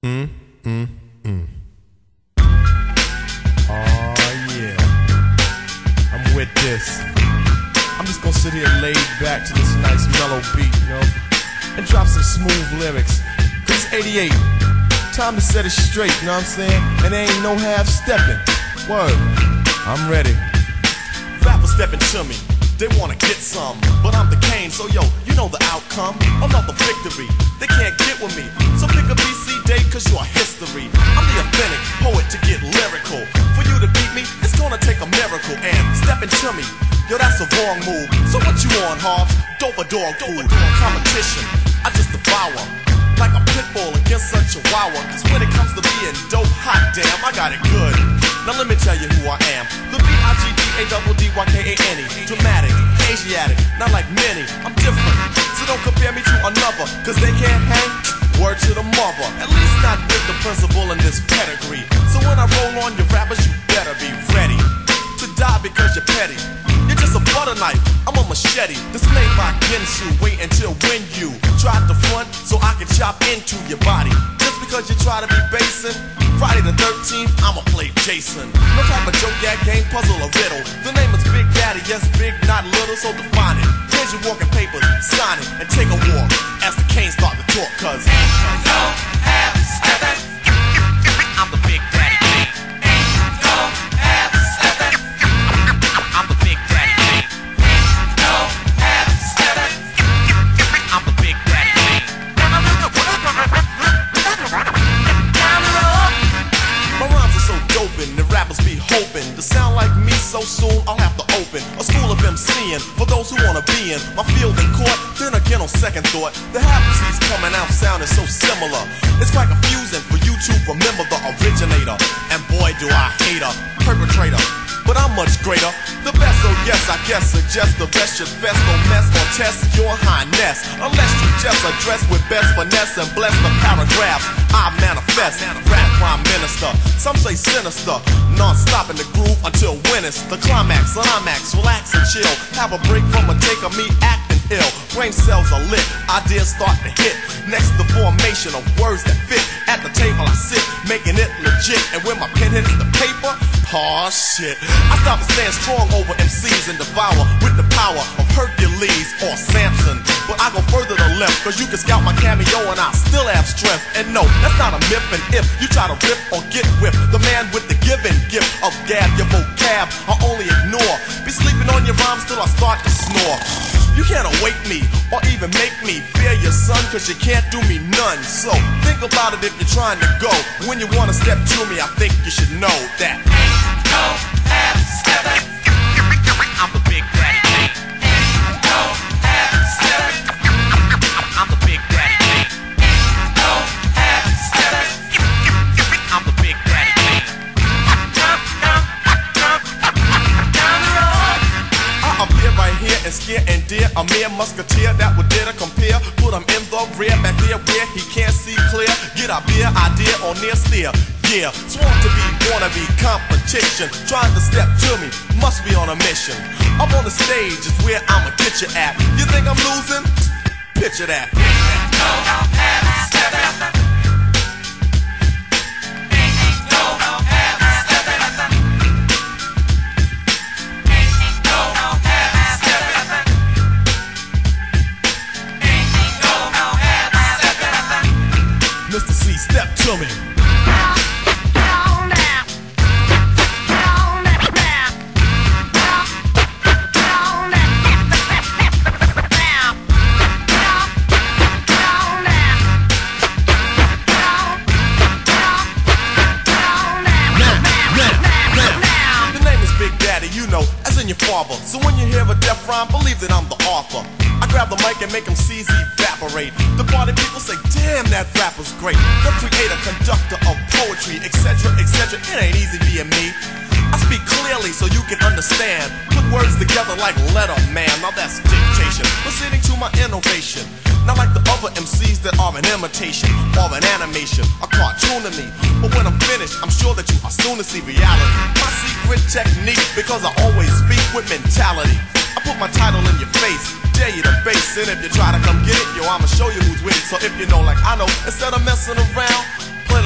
Mm, mm, mm. Oh yeah, I'm with this. I'm just gonna sit here laid back to this nice mellow beat, you know, and drop some smooth lyrics. Cause it's 88, time to set it straight, you know what I'm saying? And there ain't no half stepping. Word, I'm ready. Rappers stepping to me, they wanna get some, but I'm the Kane, so yo, you know the outcome. Another victory, they can't get with me. So pick a BC date, cause you are history. I'm the authentic poet to get lyrical. For you to beat me, it's gonna take a miracle. And stepping to me, yo, that's a wrong move. So what you on, Hobbs? Dope or dog food? Competition, I just devour like a pit bull against a chihuahua. Cause when it comes to being dope, hot damn, I got it good. Now let me tell you who I am. The B-I-G-D-A-D-D-Y-K-A-N-E. Dramatic, Asiatic, not like many. I'm different, so don't compare me to another. Cause they can't hang, word to the mother. At least not with the principal in this pedigree. So when I roll on your rappers, you better be ready to die because you're petty. You're just a butter knife, I'm a machete. This made by Ginsu, wait until when you try to front so I can chop into your body. Just because you try to be basing, Friday the 13th, I'ma play Jason. No type of joke, yeah, game, puzzle, or riddle. The name is Big Daddy, yes, big, not little, so define it. Here's your walking papers, sign it, and take a walk as the Canes start to talk, cause ain't no half stepping. I'm the Big Daddy. Ain't no half stepping. I'm the Big Daddy. Ain't no half stepping. I'm the Big Daddy. My rhymes are so doping, the rappers be hoping to sound like me so soon I'll have to open a school of MCing for those who wanna be in my field in court. Then again on second thought, the half-C's coming out sounding so similar. It's quite confusing for you to remember the originator. And boy do I hate a perpetrator, but I'm much greater. The best, so yes, I guess suggest the best should best don't mess or test your highness. Unless you just address with best finesse and bless the paragraphs I manifest. Rap prime minister, some say sinister. Non-stop in the groove until when it's the climax. Climax, relax and chill. Have a break from a take of me acting ill. Brain cells are lit, ideas start to hit. Next the formation of words that fit. At the table I sit, making it legit. And when my pen hits the paper, aw shit, I stop and stand strong over MCs and devour with the power of Hercules or Samson. But I go further to left, cause you can scout my cameo and I still have strength. And no, that's not a myth, and if you try to rip or get whipped, the man with the given gift of gab, your vocab I only ignore. Be sleeping on your rhymes till I start to snore. You can't awake me or even make me fear your son, cause you can't do me none. So think about it if you're trying to go. When you wanna step to me, I think you should know that ain't no half stepping. I'm the Big Daddy. Ain't no half stepping. I'm the Big Daddy. Ain't no half stepping. I'm the Big Daddy. Down the road. I appear right here and scare and dare a mere musketeer that would dare to compare. Put him in the rear, back there where he can't see clear. Get a beer idea or near steer. Yeah, sworn to be, wanna be competition. Trying to step to me, must be on a mission. Up on the stage is where I'ma get you at. You think I'm losing? Picture that. Ain't no half stepping. Ain't no half stepping. Ain't no half stepping. Ain't no half stepping. Mr. C, step to me. Your father. So when you hear a death rhyme, believe that I'm the author. I grab the mic and make them C's evaporate. The party people say, damn, that rapper's great. The creator, conductor of poetry, etc., etc. It ain't easy being me. I speak clearly so you can understand. Put words together like letter man. Now that's dictation. Proceeding to my innovation. Not like the other MCs that are an imitation or an animation, a cartoon to me. But when I'm finished, I'm sure that you are soon to see reality. My secret technique, because I always speak with mentality. I put my title in your face, dare you to base it. If you try to come get it, yo, I'ma show you who's with it. So if you know like I know, instead of messing around, play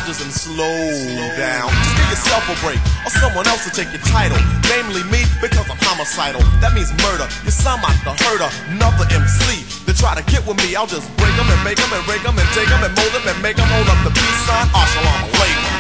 charges and slow down. Just give yourself a break, or someone else will take your title. Namely me, because I'm homicidal. That means murder. You sound like the hurt another MC. They try to get with me, I'll just break them and make them and rake them and take them and mold them and make them hold up the peace sign. Assalamu alaikum.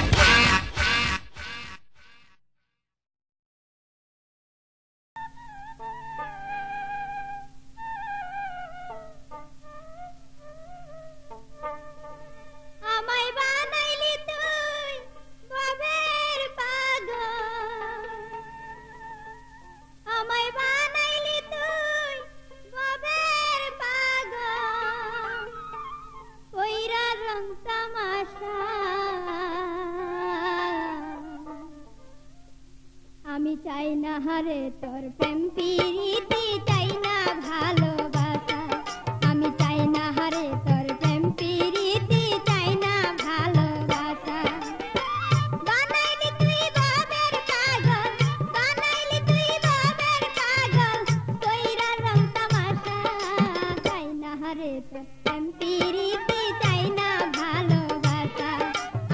আমি চাই না হারে তোর প্রেম প্রীতি চাই না ভালোবাসা আমি চাই না হারে তোর প্রেম প্রীতি চাই না ভালোবাসা বানাইলি তুই বাবের পাগল বানাইলি তুই বাবের পাগল কইরা রং তামাশা চাই না হারে তোর প্রেম প্রীতি চাই না ভালোবাসা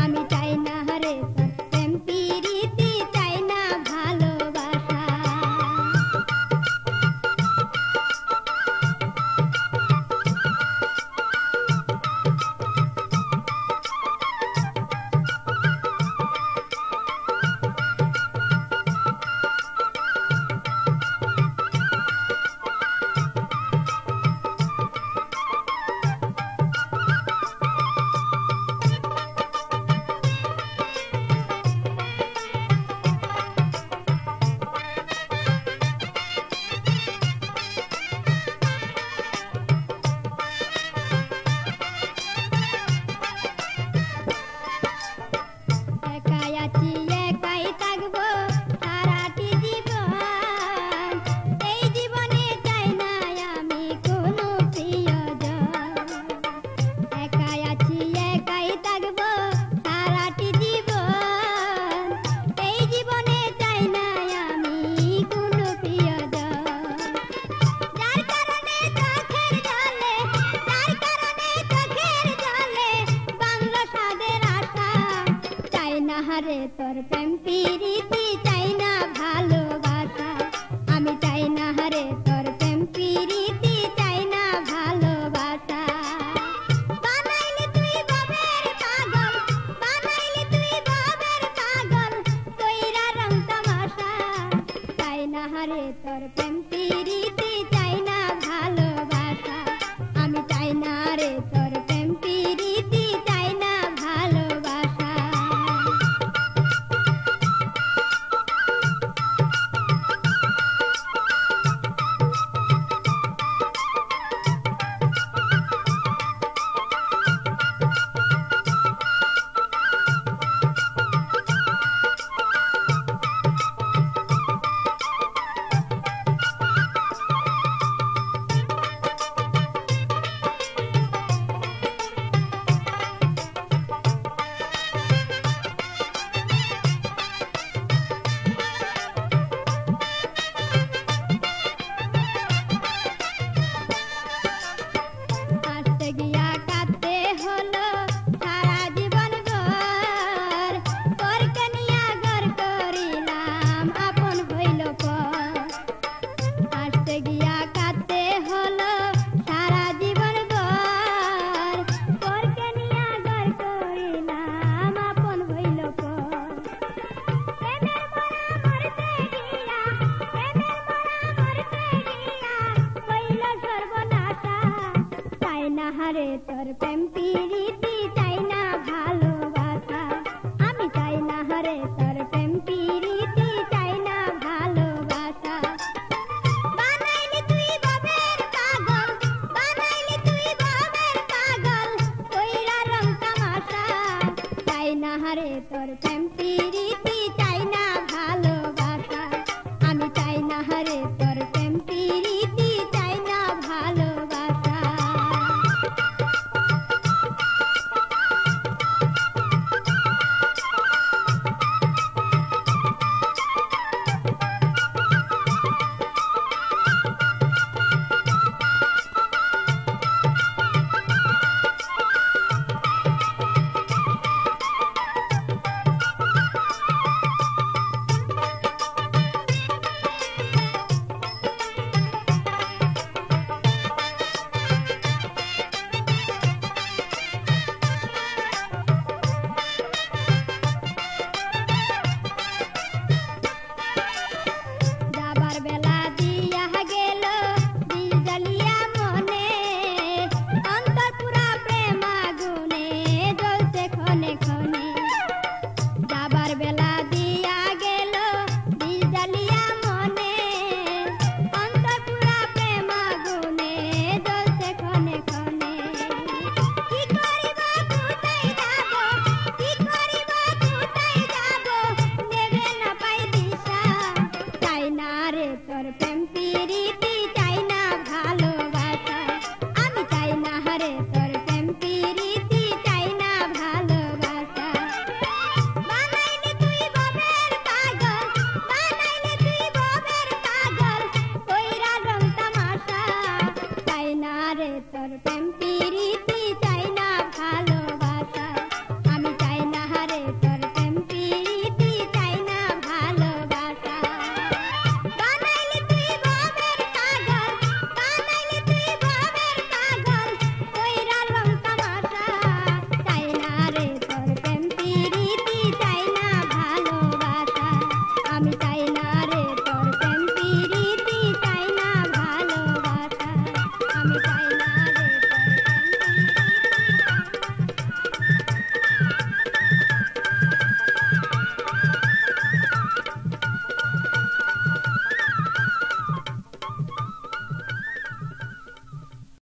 আমি চাই না হারে তোর প্রেম প্রীতি চাই না ভালোবাসা হারে তোর প্রেম প্রীতি চাই না ভালোবাসা আমি চাই না হারে তোর প্রেম প্রীতি চাই না ভালোবাসা বানাইলি তুই বাবের পাগল বানাইলি তুই বাবের পাগল কইরা রং তামাশা চাই না হারে তোর প্রেম প্রীতি চাই না ভালোবাসা আমি চাই না রে তোর প্রেম প্রীতি চাই না ভালোবাসা হারে তোর প্রেম প্রীতি চাই না ভালোবাসা আমি চাই না হারে তোর প্রেম প্রীতি চাই না ভালোবাসা বানাইলি তুই বাবের পাগল বানাইলি তুই বাবের পাগল কইরা রং তামাশা চাই না হারে তোর প্রেম প্রীতি